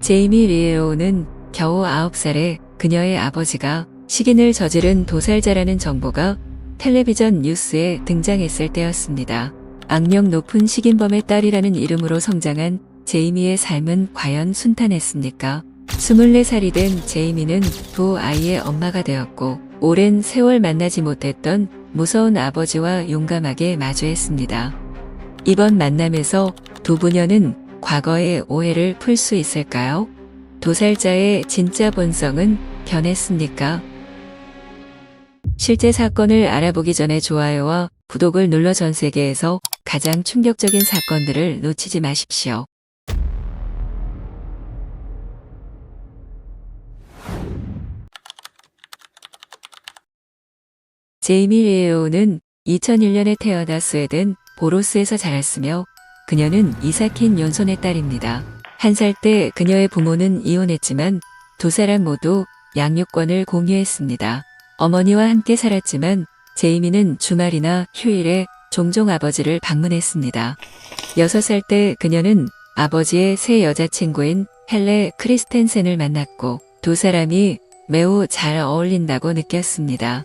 제이미 리에오는 겨우 9살에 그녀의 아버지가 식인을 저지른 도살자라는 정보가 텔레비전 뉴스에 등장했을 때였습니다. 악명 높은 식인범의 딸이라는 이름으로 성장한 제이미의 삶은 과연 순탄했습니까? 24살이 된 제이미는 두 아이의 엄마가 되었고 오랜 세월 만나지 못했던 무서운 아버지와 용감하게 마주했습니다. 이번 만남에서 두 부녀는 과거의 오해를 풀 수 있을까요? 도살자의 진짜 본성은 변했습니까? 실제 사건을 알아보기 전에 좋아요와 구독을 눌러 전 세계에서 가장 충격적인 사건들을 놓치지 마십시오. 제이미 리에오는 2001년에 태어나 스웨덴 보로스에서 자랐으며 그녀는 이사킨 연손의 딸입니다. 1살 때 그녀의 부모는 이혼했지만 두 사람 모두 양육권을 공유했습니다. 어머니와 함께 살았지만 제이미는 주말이나 휴일에 종종 아버지를 방문했습니다. 6살 때 그녀는 아버지의 새 여자친구인 헬레 크리스텐센을 만났고 두 사람이 매우 잘 어울린다고 느꼈습니다.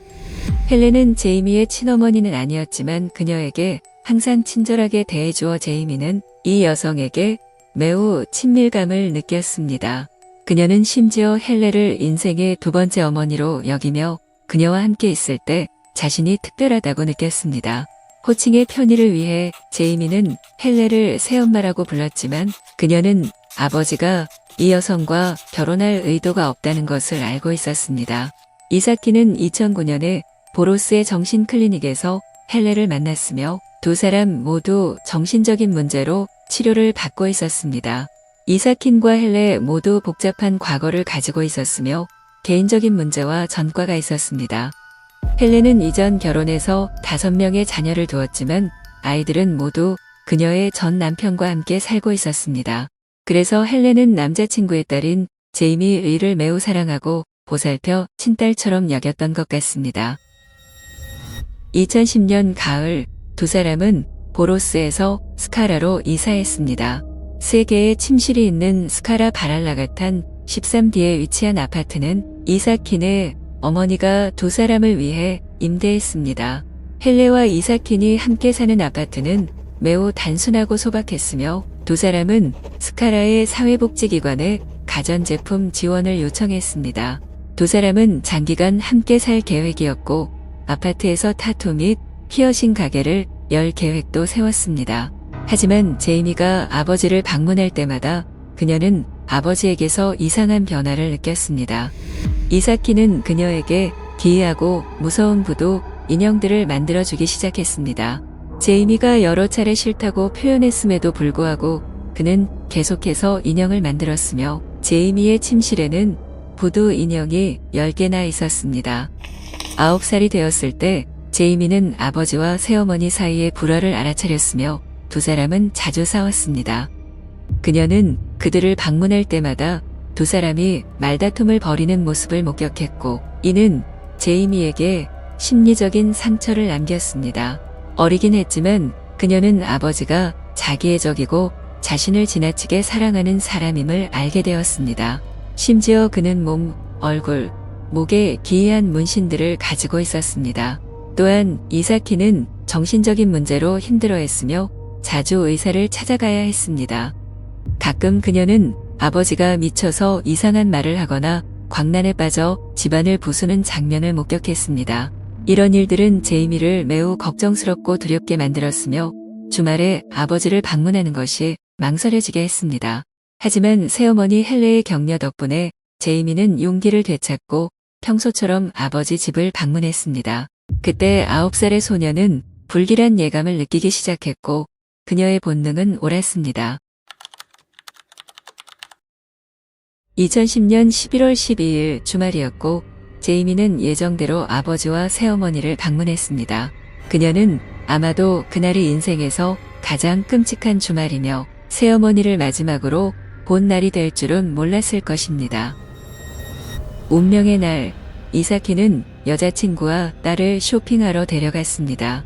헬레는 제이미의 친어머니는 아니었지만 그녀에게 항상 친절하게 대해주어 제이미는 이 여성에게 매우 친밀감을 느꼈습니다. 그녀는 심지어 헬레를 인생의 두 번째 어머니로 여기며 그녀와 함께 있을 때 자신이 특별하다고 느꼈습니다. 호칭의 편의를 위해 제이미는 헬레를 새엄마라고 불렀지만 그녀는 아버지가 이 여성과 결혼할 의도가 없다는 것을 알고 있었습니다. 이사키는 2009년에 보로스의 정신클리닉에서 헬레를 만났으며 두 사람 모두 정신적인 문제로 치료를 받고 있었습니다. 이사킨과 헬레 모두 복잡한 과거를 가지고 있었으며 개인적인 문제와 전과가 있었습니다. 헬레는 이전 결혼해서 5명의 자녀를 두었지만 아이들은 모두 그녀의 전 남편과 함께 살고 있었습니다. 그래서 헬레는 남자친구의 딸인 제이미 리를 매우 사랑하고 보살펴 친딸처럼 여겼던 것 같습니다. 2010년 가을 두 사람은 보로스에서 스카라로 이사했습니다. 3개의 침실이 있는 스카라 바랄라가탄 13D에 위치한 아파트는 이사킨의 어머니가 두 사람을 위해 임대했습니다. 헬레와 이사킨이 함께 사는 아파트는 매우 단순하고 소박했으며 두 사람은 스카라의 사회복지기관에 가전제품 지원을 요청했습니다. 두 사람은 장기간 함께 살 계획이었고 아파트에서 타투 및 피어싱 가게를 열 계획도 세웠습니다. 하지만 제이미가 아버지를 방문할 때마다 그녀는 아버지에게서 이상한 변화를 느꼈습니다. 이사키는 그녀에게 기이하고 무서운 부도 인형들을 만들어주기 시작했습니다. 제이미가 여러 차례 싫다고 표현했음에도 불구하고 그는 계속해서 인형을 만들었으며 제이미의 침실에는 부두 인형이 10개나 있었습니다. 9살이 되었을 때 제이미는 아버지와 새어머니 사이의 불화를 알아차렸으며 두 사람은 자주 싸웠습니다. 그녀는 그들을 방문할 때마다 두 사람이 말다툼을 벌이는 모습을 목격했고 이는 제이미에게 심리적인 상처를 남겼습니다. 어리긴 했지만 그녀는 아버지가 자기애적이고 자신을 지나치게 사랑하는 사람임을 알게 되었습니다. 심지어 그는 몸, 얼굴, 목에 기이한 문신들을 가지고 있었습니다. 또한 이사키는 정신적인 문제로 힘들어했으며 자주 의사를 찾아가야 했습니다. 가끔 그녀는 아버지가 미쳐서 이상한 말을 하거나 광란에 빠져 집안을 부수는 장면을 목격했습니다. 이런 일들은 제이미를 매우 걱정스럽고 두렵게 만들었으며 주말에 아버지를 방문하는 것이 망설여지게 했습니다. 하지만 새어머니 헬레의 격려 덕분에 제이미는 용기를 되찾고 평소처럼 아버지 집을 방문했습니다. 그때 9살의 소녀는 불길한 예감을 느끼기 시작했고 그녀의 본능은 옳았습니다. 2010년 11월 12일 주말이었고 제이미는 예정대로 아버지와 새어머니를 방문했습니다. 그녀는 아마도 그날이 인생에서 가장 끔찍한 주말이며 새어머니를 마지막으로 본 날이 될 줄은 몰랐을 것입니다. 운명의 날, 이사키는 여자친구와 딸을 쇼핑하러 데려갔습니다.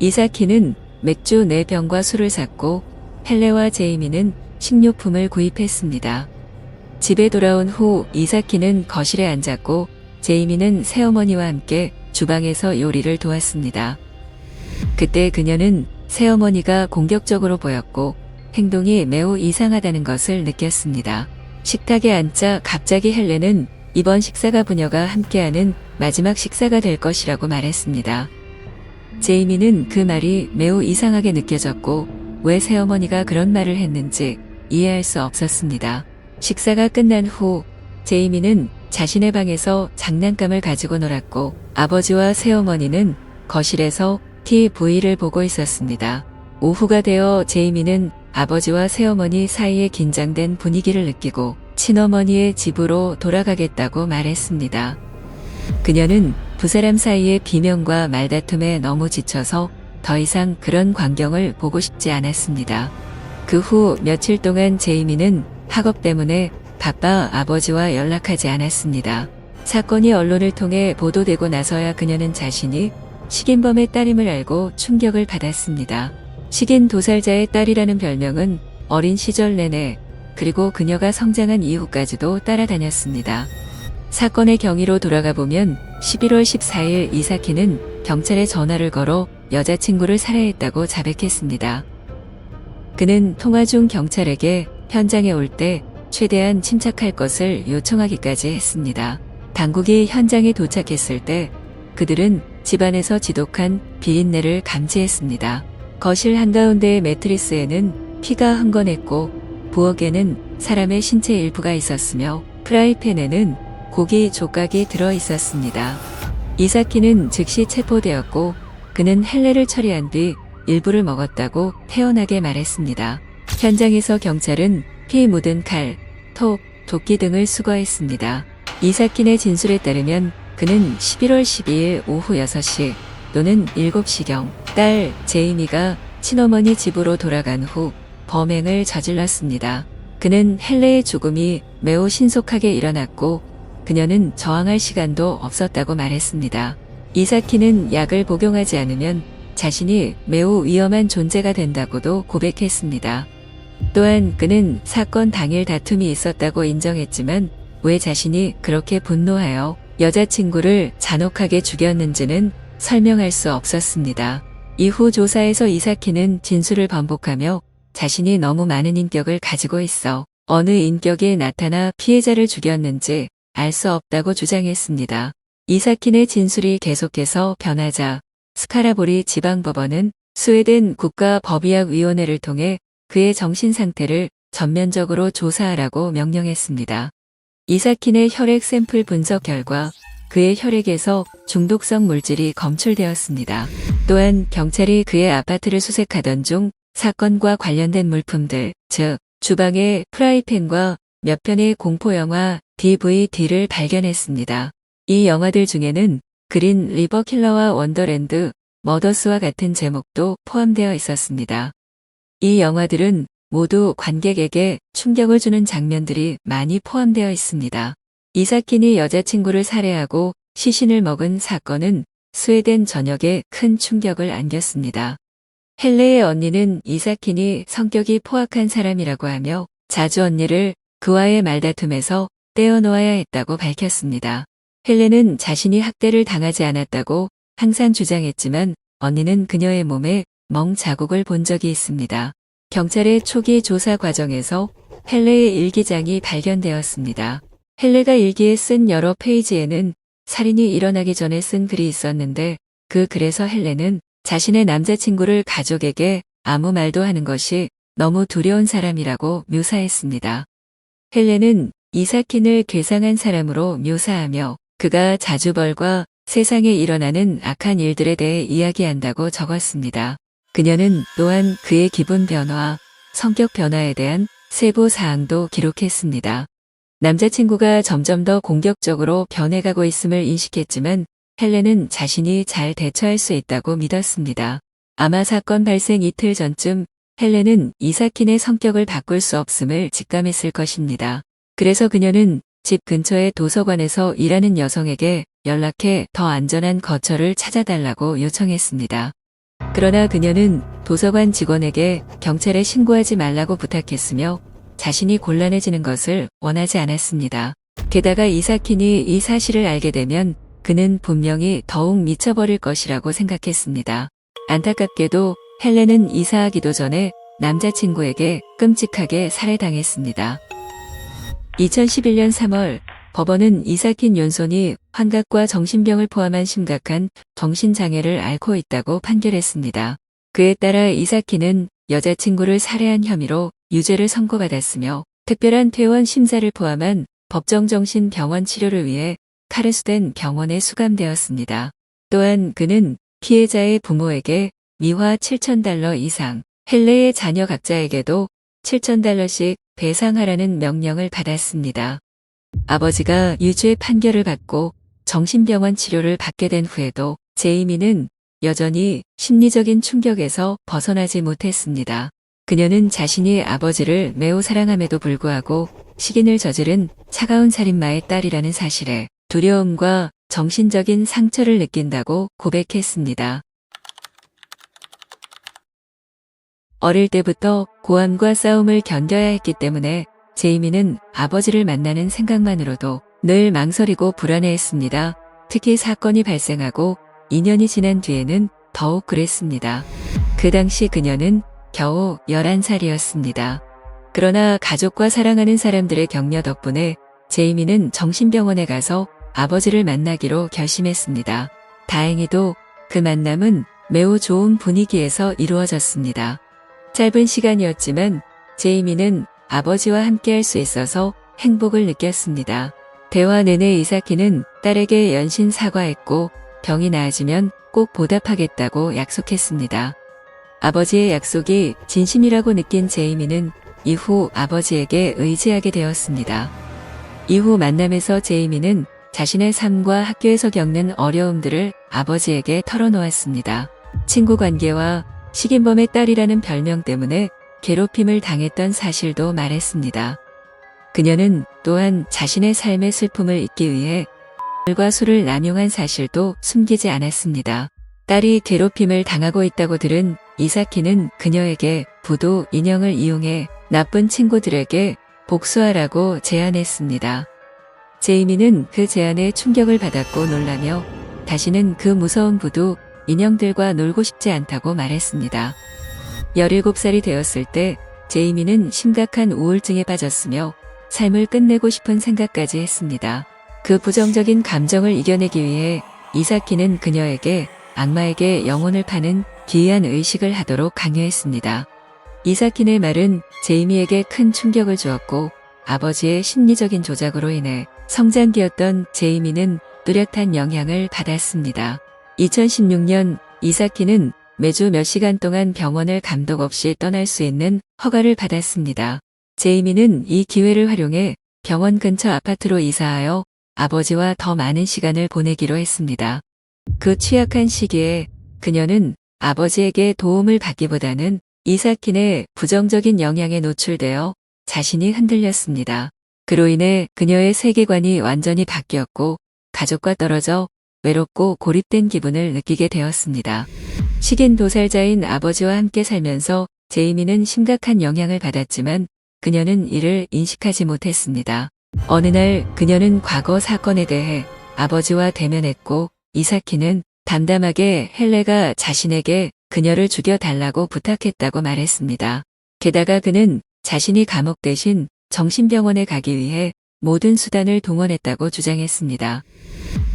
이사키는 맥주 4병과 술을 샀고 헬레와 제이미는 식료품을 구입했습니다. 집에 돌아온 후 이사키는 거실에 앉았고 제이미는 새어머니와 함께 주방에서 요리를 도왔습니다. 그때 그녀는 새어머니가 공격적으로 보였고 행동이 매우 이상하다는 것을 느꼈습니다. 식탁에 앉자 갑자기 헬렌은 이번 식사가 부녀가 함께하는 마지막 식사가 될 것이라고 말했습니다. 제이미는 그 말이 매우 이상하게 느껴졌고 왜 새어머니가 그런 말을 했는지 이해할 수 없었습니다. 식사가 끝난 후 제이미는 자신의 방에서 장난감을 가지고 놀았고 아버지와 새어머니는 거실에서 TV를 보고 있었습니다. 오후가 되어 제이미는 아버지와 새어머니 사이에 긴장된 분위기를 느끼고 친어머니의 집으로 돌아가겠다고 말했습니다. 그녀는 두 사람 사이의 비명과 말다툼에 너무 지쳐서 더 이상 그런 광경을 보고 싶지 않았습니다. 그 후 며칠 동안 제이미는 학업 때문에 바빠 아버지와 연락하지 않았습니다. 사건이 언론을 통해 보도되고 나서야 그녀는 자신이 식인범의 딸임을 알고 충격을 받았습니다. 식인 도살자의 딸이라는 별명은 어린 시절 내내 그리고 그녀가 성장한 이후까지도 따라다녔습니다. 사건의 경위로 돌아가 보면 11월 14일 이사키는 경찰에 전화를 걸어 여자친구를 살해했다고 자백했습니다. 그는 통화 중 경찰에게 현장에 올 때 최대한 침착할 것을 요청하기까지 했습니다. 당국이 현장에 도착했을 때 그들은 집안에서 지독한 비린내를 감지했습니다. 거실 한가운데의 매트리스에는 피가 흥건했고 부엌에는 사람의 신체 일부가 있었으며 프라이팬에는 고기 조각이 들어 있었습니다. 이사키는 즉시 체포되었고 그는 헬레를 처리한 뒤 일부를 먹었다고 태연하게 말했습니다. 현장에서 경찰은 피 묻은 칼, 톱, 도끼 등을 수거했습니다. 이사키의 진술에 따르면 그는 11월 12일 오후 6시 또는 7시경 딸 제이미가 친어머니 집으로 돌아간 후 범행을 저질렀습니다. 그는 헬레의 죽음이 매우 신속하게 일어났고 그녀는 저항할 시간도 없었다고 말했습니다. 이사키는 약을 복용하지 않으면 자신이 매우 위험한 존재가 된다고도 고백했습니다. 또한 그는 사건 당일 다툼이 있었다고 인정했지만 왜 자신이 그렇게 분노하여 여자친구를 잔혹하게 죽였는지는 설명할 수 없었습니다. 이후 조사에서 이사키는 진술을 반복하며 자신이 너무 많은 인격을 가지고 있어 어느 인격이 나타나 피해자를 죽였는지 알 수 없다고 주장했습니다. 이사키의 진술이 계속해서 변하자 스카라보리 지방법원은 스웨덴 국가법의학위원회를 통해 그의 정신 상태를 전면적으로 조사하라고 명령했습니다. 이사키의 혈액 샘플 분석 결과 그의 혈액에서 중독성 물질이 검출되었습니다. 또한 경찰이 그의 아파트를 수색하던 중 사건과 관련된 물품들, 즉 주방의 프라이팬과 몇 편의 공포영화 DVD를 발견했습니다. 이 영화들 중에는 그린 리버 킬러와 원더랜드, 머더스와 같은 제목도 포함되어 있었습니다. 이 영화들은 모두 관객에게 충격을 주는 장면들이 많이 포함되어 있습니다. 이사키니 여자친구를 살해하고 시신을 먹은 사건은 스웨덴 전역에 큰 충격을 안겼습니다. 헬레의 언니는 이사키니 성격이 포악한 사람이라고 하며 자주 언니를 그와의 말다툼에서 떼어놓아야 했다고 밝혔습니다. 헬레는 자신이 학대를 당하지 않았다고 항상 주장했지만 언니는 그녀의 몸에 멍 자국을 본 적이 있습니다. 경찰의 초기 조사 과정에서 헬레의 일기장이 발견되었습니다. 헬레가 일기에 쓴 여러 페이지에는 살인이 일어나기 전에 쓴 글이 있었는데 그 글에서 헬레는 자신의 남자친구를 가족에게 아무 말도 하는 것이 너무 두려운 사람이라고 묘사했습니다. 헬레는 이사킨을 괴상한 사람으로 묘사하며 그가 자주벌과 세상에 일어나는 악한 일들에 대해 이야기한다고 적었습니다. 그녀는 또한 그의 기분 변화, 성격 변화에 대한 세부 사항도 기록했습니다. 남자친구가 점점 더 공격적으로 변해가고 있음을 인식했지만 헬레는 자신이 잘 대처할 수 있다고 믿었습니다. 아마 사건 발생 이틀 전쯤 헬레는 이사킨의 성격을 바꿀 수 없음을 직감했을 것입니다. 그래서 그녀는 집 근처의 도서관에서 일하는 여성에게 연락해 더 안전한 거처를 찾아달라고 요청했습니다. 그러나 그녀는 도서관 직원에게 경찰에 신고하지 말라고 부탁했으며 자신이 곤란해지는 것을 원하지 않았습니다. 게다가 이사킨이 이 사실을 알게 되면 그는 분명히 더욱 미쳐버릴 것이라고 생각했습니다. 안타깝게도 헬렌은 이사하기도 전에 남자친구에게 끔찍하게 살해당했습니다. 2011년 3월 법원은 이사킨 욘손이 환각과 정신병을 포함한 심각한 정신장애를 앓고 있다고 판결했습니다. 그에 따라 이사키는 여자친구를 살해한 혐의로 유죄를 선고받았으며 특별한 퇴원 심사를 포함한 법정정신병원 치료를 위해 카르수덴 병원에 수감되었습니다. 또한 그는 피해자의 부모에게 미화 $7,000 이상, 헬레의 자녀 각자에게도 $7,000씩 배상하라는 명령을 받았습니다. 아버지가 유죄 판결을 받고 정신병원 치료를 받게 된 후에도 제이미는 여전히 심리적인 충격에서 벗어나지 못했습니다. 그녀는 자신이 아버지를 매우 사랑함에도 불구하고 식인을 저지른 차가운 살인마의 딸이라는 사실에 두려움과 정신적인 상처를 느낀다고 고백했습니다. 어릴 때부터 고함과 싸움을 견뎌야 했기 때문에 제이미는 아버지를 만나는 생각만으로도 늘 망설이고 불안해했습니다. 특히 사건이 발생하고 2년이 지난 뒤에는 더욱 그랬습니다. 그 당시 그녀는 겨우 11살이었습니다. 그러나 가족과 사랑하는 사람들의 격려 덕분에 제이미는 정신병원에 가서 아버지를 만나기로 결심했습니다. 다행히도 그 만남은 매우 좋은 분위기에서 이루어졌습니다. 짧은 시간이었지만 제이미는 아버지와 함께할 수 있어서 행복을 느꼈습니다. 대화 내내 이사키는 딸에게 연신 사과했고 병이 나아지면 꼭 보답하겠다고 약속했습니다. 아버지의 약속이 진심이라고 느낀 제이미는 이후 아버지에게 의지하게 되었습니다. 이후 만남에서 제이미는 자신의 삶과 학교에서 겪는 어려움들을 아버지에게 털어놓았습니다. 친구 관계와 식인범의 딸이라는 별명 때문에 괴롭힘을 당했던 사실도 말했습니다. 그녀는 또한 자신의 삶의 슬픔을 잊기 위해 과 술을 남용한 사실도 숨기지 않았습니다. 딸이 괴롭힘을 당하고 있다고 들은 이사키는 그녀에게 부도 인형을 이용해 나쁜 친구들에게 복수하라고 제안했습니다. 제이미는 그 제안에 충격을 받았고 놀라며 다시는 그 무서운 부도 인형들과 놀고 싶지 않다고 말했습니다. 17살이 되었을 때 제이미는 심각한 우울증에 빠졌으며 삶을 끝내고 싶은 생각까지 했습니다. 그 부정적인 감정을 이겨내기 위해 이사키는 그녀에게 악마에게 영혼을 파는 기이한 의식을 하도록 강요했습니다. 이사키의 말은 제이미에게 큰 충격을 주었고 아버지의 심리적인 조작으로 인해 성장기였던 제이미는 뚜렷한 영향을 받았습니다. 2016년 이사키는 매주 몇 시간 동안 병원을 감독 없이 떠날 수 있는 허가를 받았습니다. 제이미는 이 기회를 활용해 병원 근처 아파트로 이사하여 아버지와 더 많은 시간을 보내기로 했습니다. 그 취약한 시기에 그녀는 아버지에게 도움을 받기보다는 이사킨의 부정적인 영향에 노출되어 자신이 흔들렸습니다. 그로 인해 그녀의 세계관이 완전히 바뀌었고 가족과 떨어져 외롭고 고립된 기분을 느끼게 되었습니다. 식인 도살자인 아버지와 함께 살면서 제이미는 심각한 영향을 받았지만 그녀는 이를 인식하지 못했습니다. 어느 날 그녀는 과거 사건에 대해 아버지와 대면했고 이사키는 담담하게 헬레가 자신에게 그녀를 죽여달라고 부탁했다고 말했습니다. 게다가 그는 자신이 감옥 대신 정신병원에 가기 위해 모든 수단을 동원했다고 주장했습니다.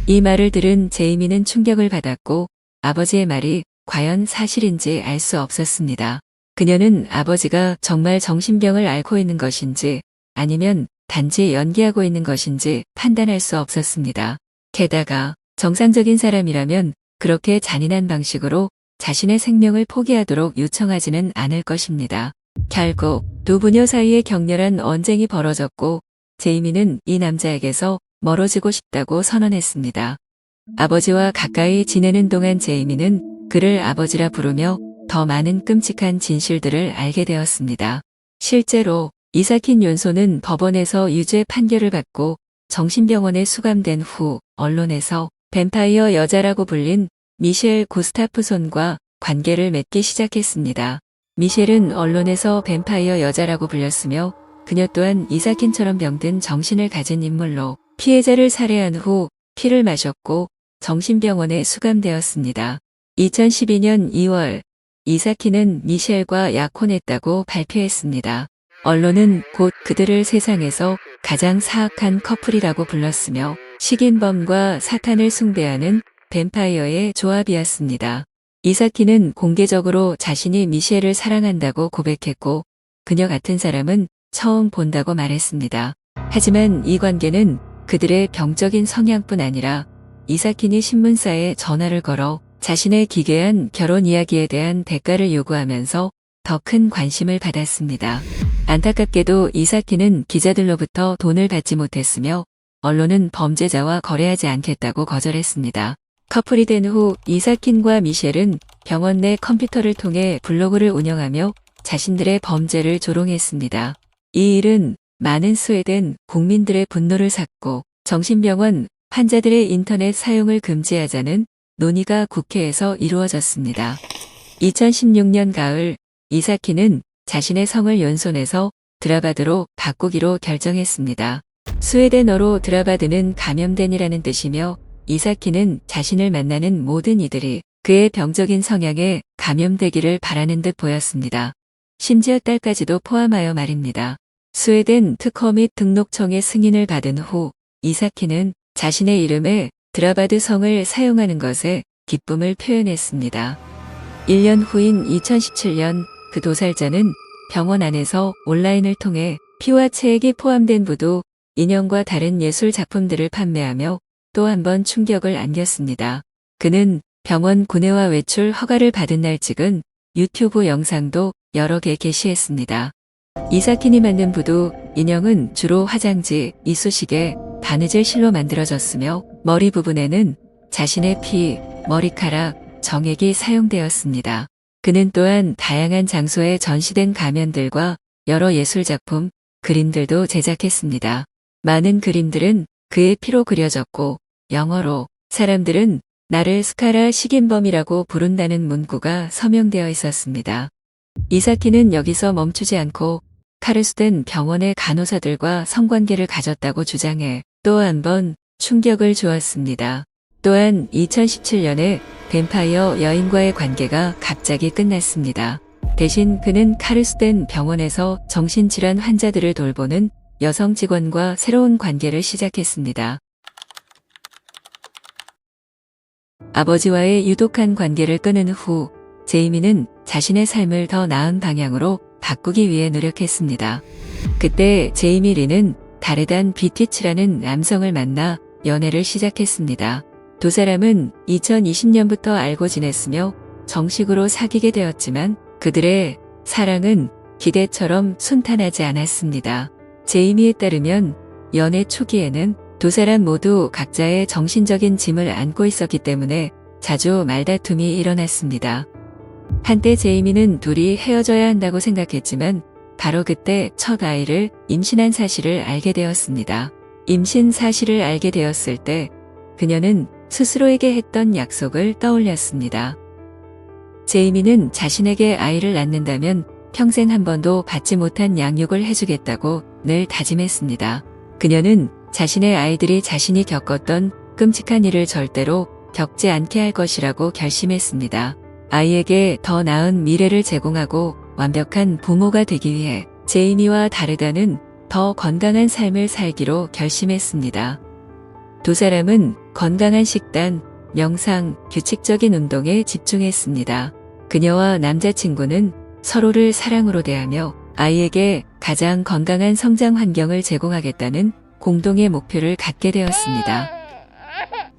이 말을 들은 제이미는 충격을 받았고 아버지의 말이 과연 사실인지 알 수 없었습니다. 그녀는 아버지가 정말 정신병을 앓고 있는 것인지 아니면 단지 연기하고 있는 것인지 판단할 수 없었습니다. 게다가 정상적인 사람이라면 그렇게 잔인한 방식으로 자신의 생명을 포기하도록 요청하지는 않을 것입니다. 결국 두 부녀 사이에 격렬한 언쟁이 벌어졌고 제이미는 이 남자에게서 멀어지고 싶다고 선언했습니다. 아버지와 가까이 지내는 동안 제이미는 그를 아버지라 부르며 더 많은 끔찍한 진실들을 알게 되었습니다. 실제로 이사킨 욘소는 법원에서 유죄 판결을 받고 정신병원에 수감된 후 언론에서 뱀파이어 여자라고 불린 미셸 구스타프손과 관계를 맺기 시작했습니다. 미셸은 언론에서 뱀파이어 여자라고 불렸으며 그녀 또한 이사킨처럼 병든 정신을 가진 인물로 피해자를 살해한 후 피를 마셨고 정신병원에 수감되었습니다. 2012년 2월 이사키는 미셸과 약혼했다고 발표했습니다. 언론은 곧 그들을 세상에서 가장 사악한 커플이라고 불렀으며 식인범과 사탄을 숭배하는 뱀파이어의 조합이었습니다. 이사키는 공개적으로 자신이 미셸을 사랑한다고 고백했고 그녀 같은 사람은 처음 본다고 말했습니다. 하지만 이 관계는 그들의 병적인 성향뿐 아니라 이사킨이 신문사에 전화를 걸어 자신의 기괴한 결혼 이야기에 대한 대가를 요구하면서 더 큰 관심을 받았습니다. 안타깝게도 이사키는 기자들로부터 돈을 받지 못했으며 언론은 범죄자와 거래하지 않겠다고 거절했습니다. 커플이 된 후 이사킨과 미셸은 병원 내 컴퓨터를 통해 블로그를 운영하며 자신들의 범죄를 조롱했습니다. 이 일은 많은 스웨덴 국민들의 분노를 샀고 정신병원 환자들의 인터넷 사용을 금지하자는 논의가 국회에서 이루어졌습니다. 2016년 가을 이사키는 자신의 성을 연손해서 드라바드로 바꾸기로 결정했습니다. 스웨덴어로 드라바드는 감염된이라는 뜻이며 이사키는 자신을 만나는 모든 이들이 그의 병적인 성향에 감염되기를 바라는 듯 보였습니다. 심지어 딸까지도 포함하여 말입니다. 스웨덴 특허 및 등록청의 승인을 받은 후 이사키는 자신의 이름에 드라바드 성을 사용하는 것에 기쁨을 표현했습니다. 1년 후인 2017년 그 도살자는 병원 안에서 온라인을 통해 피와 체액이 포함된 부두, 인형과 다른 예술 작품들을 판매하며 또 한 번 충격을 안겼습니다. 그는 병원 구내와 외출 허가를 받은 날 찍은 유튜브 영상도 여러 개 게시했습니다. 이사킨이 만든 부두, 인형은 주로 화장지, 이쑤시개, 바느질 실로 만들어졌으며 머리 부분에는 자신의 피, 머리카락, 정액이 사용되었습니다. 그는 또한 다양한 장소에 전시된 가면들과 여러 예술작품, 그림들도 제작했습니다. 많은 그림들은 그의 피로 그려졌고 영어로 사람들은 나를 스카라 식인범이라고 부른다는 문구가 서명되어 있었습니다. 이사키는 여기서 멈추지 않고 카르스덴 병원의 간호사들과 성관계를 가졌다고 주장해 또 한 번 충격을 주었습니다. 또한 2017년에 뱀파이어 여인과의 관계가 갑자기 끝났습니다. 대신 그는 카르스덴 병원에서 정신질환 환자들을 돌보는 여성 직원과 새로운 관계를 시작했습니다. 아버지와의 유독한 관계를 끊은 후 제이미는 자신의 삶을 더 나은 방향으로 바꾸기 위해 노력했습니다. 그때 제이미 리는 다르단 비티치라는 남성을 만나 연애를 시작했습니다. 두 사람은 2020년부터 알고 지냈으며 정식으로 사귀게 되었지만 그들의 사랑은 기대처럼 순탄하지 않았습니다. 제이미에 따르면 연애 초기에는 두 사람 모두 각자의 정신적인 짐을 안고 있었기 때문에 자주 말다툼이 일어났습니다. 한때 제이미는 둘이 헤어져야 한다고 생각했지만 바로 그때 첫 아이를 임신한 사실을 알게 되었습니다. 임신 사실을 알게 되었을 때 그녀는 스스로에게 했던 약속을 떠올렸습니다. 제이미는 자신에게 아이를 낳는다면 평생 한 번도 받지 못한 양육을 해주겠다고 늘 다짐했습니다. 그녀는 자신의 아이들이 자신이 겪었던 끔찍한 일을 절대로 겪지 않게 할 것이라고 결심했습니다. 아이에게 더 나은 미래를 제공하고 완벽한 부모가 되기 위해 제이미와 다르다는 더 건강한 삶을 살기로 결심했습니다. 두 사람은 건강한 식단, 명상, 규칙적인 운동에 집중했습니다. 그녀와 남자친구는 서로를 사랑으로 대하며 아이에게 가장 건강한 성장 환경을 제공하겠다는 공동의 목표를 갖게 되었습니다.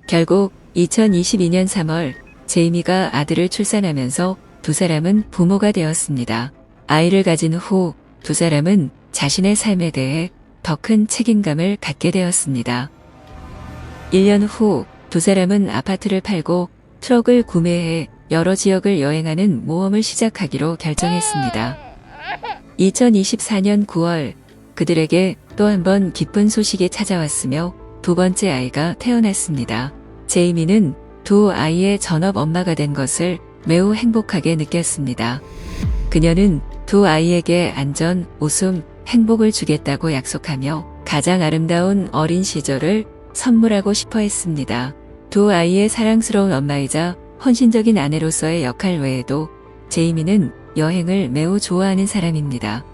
결국 2022년 3월 제이미가 아들을 출산하면서 두 사람은 부모가 되었습니다. 아이를 가진 후 두 사람은 자신의 삶에 대해 더 큰 책임감을 갖게 되었습니다. 1년 후 두 사람은 아파트를 팔고 트럭을 구매해 여러 지역을 여행하는 모험을 시작하기로 결정했습니다. 2024년 9월 그들에게 또 한 번 기쁜 소식이 찾아왔으며 두 번째 아이가 태어났습니다. 제이미는 두 아이의 전업 엄마가 된 것을 매우 행복하게 느꼈습니다. 그녀는 두 아이에게 안전, 웃음, 행복을 주겠다고 약속하며 가장 아름다운 어린 시절을 선물하고 싶어 했습니다. 두 아이의 사랑스러운 엄마이자 헌신적인 아내로서의 역할 외에도 제이미는 여행을 매우 좋아하는 사람입니다.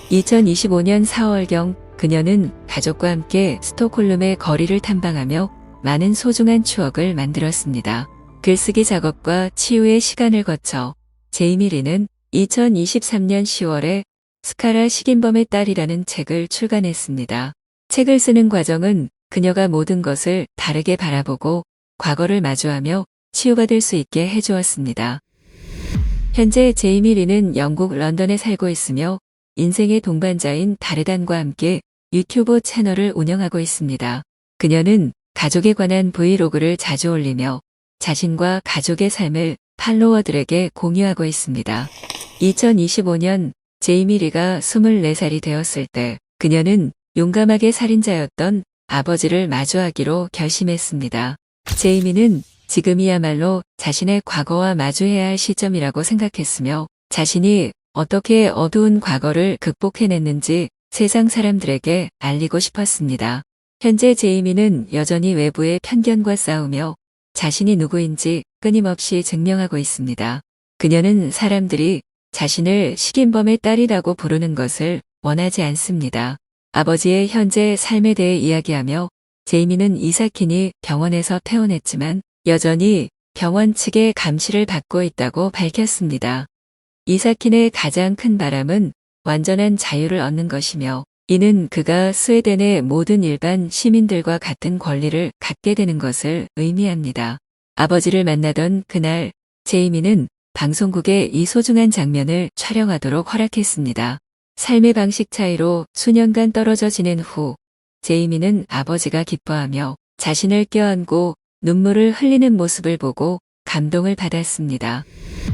2025년 4월경 그녀는 가족과 함께 스톡홀름의 거리를 탐방하며 많은 소중한 추억을 만들었습니다. 글쓰기 작업과 치유의 시간을 거쳐 제이미 리는 2023년 10월에 스카라 식인범의 딸이라는 책을 출간했습니다. 책을 쓰는 과정은 그녀가 모든 것을 다르게 바라보고 과거를 마주하며 치유받을 수 있게 해주었습니다. 현재 제이미 리는 영국 런던에 살고 있으며 인생의 동반자인 다르단과 함께 유튜브 채널을 운영하고 있습니다. 그녀는 가족에 관한 브이로그를 자주 올리며 자신과 가족의 삶을 팔로워들에게 공유하고 있습니다. 2025년 제이미 리가 24살이 되었을 때 그녀는 용감하게 살인자였던 아버지를 마주하기로 결심했습니다. 제이미는 지금이야말로 자신의 과거와 마주해야 할 시점이라고 생각했으며 자신이 어떻게 어두운 과거를 극복해냈는지 세상 사람들에게 알리고 싶었습니다. 현재 제이미는 여전히 외부의 편견과 싸우며 자신이 누구인지 끊임없이 증명하고 있습니다. 그녀는 사람들이 자신을 식인범의 딸이라고 부르는 것을 원하지 않습니다. 아버지의 현재 삶에 대해 이야기하며 제이미는 이사킨이 병원에서 퇴원했지만 여전히 병원 측의 감시를 받고 있다고 밝혔습니다. 이사킨의 가장 큰 바람은 완전한 자유를 얻는 것이며 이는 그가 스웨덴의 모든 일반 시민들과 같은 권리를 갖게 되는 것을 의미합니다. 아버지를 만나던 그날 제이미는 방송국에 이 소중한 장면을 촬영하도록 허락했습니다. 삶의 방식 차이로 수년간 떨어져 지낸 후 제이미는 아버지가 기뻐하며 자신을 껴안고 눈물을 흘리는 모습을 보고 감동을 받았습니다.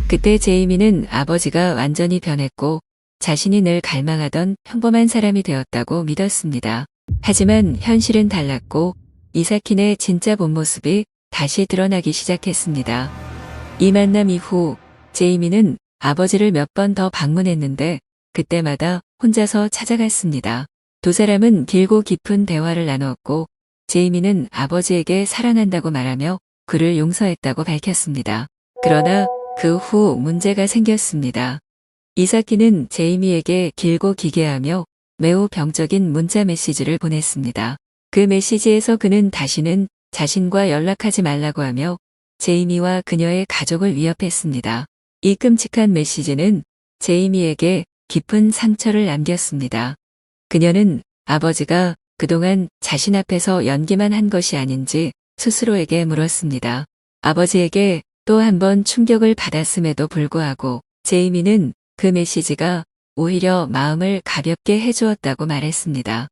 그때 제이미는 아버지가 완전히 변했고 자신이 늘 갈망하던 평범한 사람이 되었다고 믿었습니다. 하지만 현실은 달랐고 이사킨의 진짜 본 모습이 다시 드러나기 시작했습니다. 이 만남 이후 제이미는 아버지를 몇 번 더 방문했는데 그때마다 혼자서 찾아갔습니다. 두 사람은 길고 깊은 대화를 나누었고 제이미는 아버지에게 사랑한다고 말하며 그를 용서했다고 밝혔습니다. 그러나 그 후 문제가 생겼습니다. 이사키는 제이미에게 길고 기괴하며 매우 병적인 문자 메시지를 보냈습니다. 그 메시지에서 그는 다시는 자신과 연락하지 말라고 하며 제이미와 그녀의 가족을 위협했습니다. 이 끔찍한 메시지는 제이미에게 깊은 상처를 남겼습니다. 그녀는 아버지가 그동안 자신 앞에서 연기만 한 것이 아닌지 스스로에게 물었습니다. 아버지에게 또 한 번 충격을 받았음에도 불구하고 제이미는 그 메시지가 오히려 마음을 가볍게 해주었다고 말했습니다.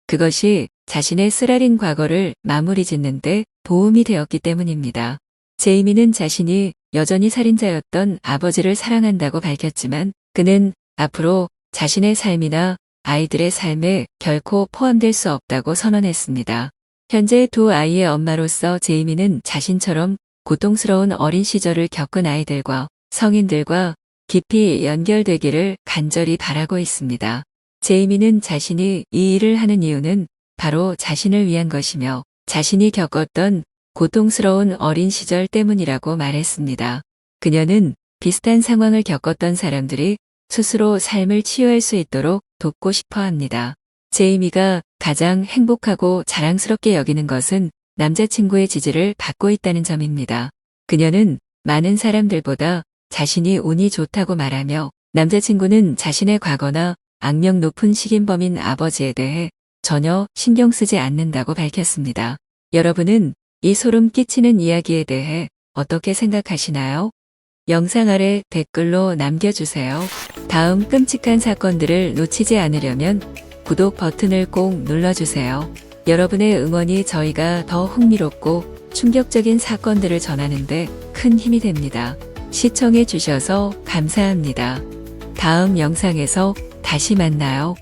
그것이 자신의 쓰라린 과거를 마무리 짓는데 도움이 되었기 때문입니다. 제이미는 자신이 여전히 살인자였던 아버지를 사랑한다고 밝혔지만 그는 앞으로 자신의 삶이나 아이들의 삶에 결코 포함될 수 없다고 선언했습니다. 현재 두 아이의 엄마로서 제이미는 자신처럼 고통스러운 어린 시절을 겪은 아이들과 성인들과 깊이 연결되기를 간절히 바라고 있습니다. 제이미는 자신이 이 일을 하는 이유는 바로 자신을 위한 것이며 자신이 겪었던 고통스러운 어린 시절 때문이라고 말했습니다. 그녀는 비슷한 상황을 겪었던 사람들이 스스로 삶을 치유할 수 있도록 돕고 싶어 합니다. 제이미가 가장 행복하고 자랑스럽게 여기는 것은 남자친구의 지지를 받고 있다는 점입니다. 그녀는 많은 사람들보다 자신이 운이 좋다고 말하며 남자친구는 자신의 과거나 악명 높은 식인범인 아버지에 대해 전혀 신경 쓰지 않는다고 밝혔습니다. 여러분은 이 소름 끼치는 이야기에 대해 어떻게 생각하시나요? 영상 아래 댓글로 남겨주세요. 다음 끔찍한 사건들을 놓치지 않으려면 구독 버튼을 꼭 눌러주세요. 여러분의 응원이 저희가 더 흥미롭고 충격적인 사건들을 전하는데 큰 힘이 됩니다. 시청해 주셔서 감사합니다. 다음 영상에서 다시 만나요.